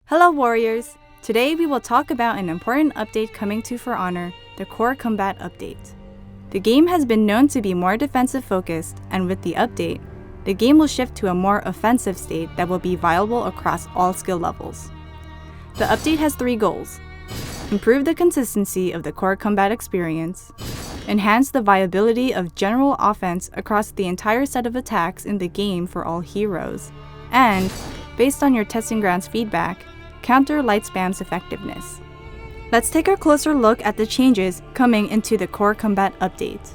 Hello warriors! Today we will talk about an important update coming to For Honor, the Core Combat Update. The game has been known to be more defensive focused, and with the update, the game will shift to a more offensive state that will be viable across all skill levels. The update has 3 goals: improve the consistency of the core combat experience, enhance the viability of general offense across the entire set of attacks in the game for all heroes, and, based on your testing grounds feedback, counter light spam's effectiveness. Let's take a closer look at the changes coming into the Core Combat Update.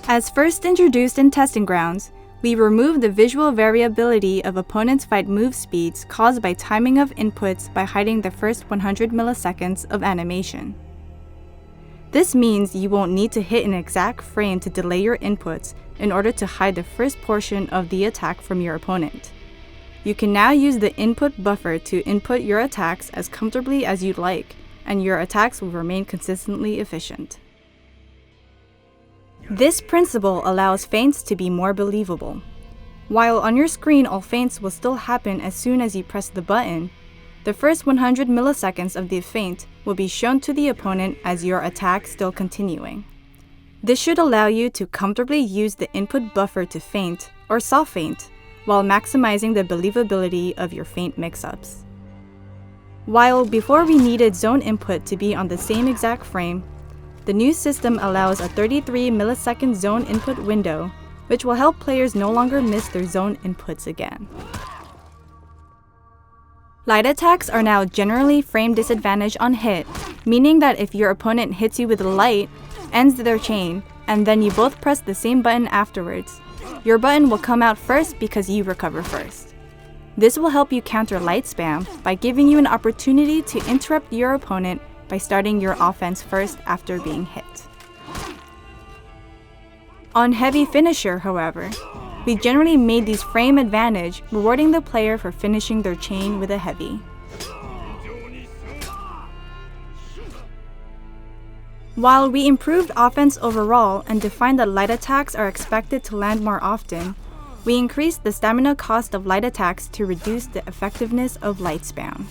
As first introduced in testing grounds, we removed the visual variability of opponents' fight move speeds caused by timing of inputs by hiding the first 100 milliseconds of animation. This means you won't need to hit an exact frame to delay your inputs in order to hide the first portion of the attack from your opponent. You can now use the input buffer to input your attacks as comfortably as you'd like, and your attacks will remain consistently efficient. This principle allows feints to be more believable. While on your screen all feints will still happen as soon as you press the button, the first 100 milliseconds of the feint will be shown to the opponent as your attack still continuing. This should allow you to comfortably use the input buffer to feint or soft feint, while maximizing the believability of your feint mix-ups. While before we needed zone input to be on the same exact frame, the new system allows a 33 millisecond zone input window, which will help players no longer miss their zone inputs again. Light attacks are now generally frame disadvantage on hit, meaning that if your opponent hits you with a light, ends their chain, and then you both press the same button afterwards, your button will come out first because you recover first. This will help you counter light spam by giving you an opportunity to interrupt your opponent by starting your offense first after being hit. On heavy finisher, however, we generally made these frame advantage, rewarding the player for finishing their chain with a heavy. While we improved offense overall and defined that light attacks are expected to land more often, we increased the stamina cost of light attacks to reduce the effectiveness of light spam.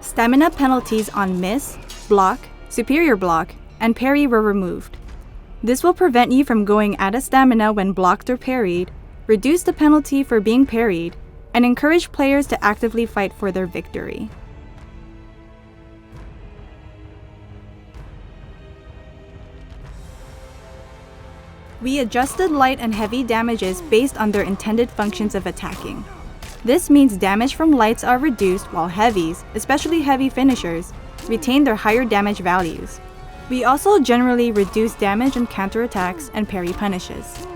Stamina penalties on miss, block, superior block, and parry were removed. This will prevent you from going out of stamina when blocked or parried, reduce the penalty for being parried, and encourage players to actively fight for their victory. We adjusted light and heavy damages based on their intended functions of attacking. This means damage from lights are reduced while heavies, especially heavy finishers, retain their higher damage values. We also generally reduce damage on counterattacks and parry punishes.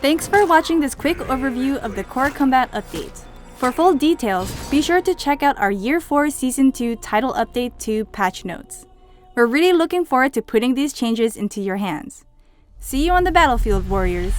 Thanks for watching this quick overview of the Core Combat Update. For full details, be sure to check out our Year 4 Season 2 Title Update 2 patch notes. We're really looking forward to putting these changes into your hands. See you on the battlefield, warriors!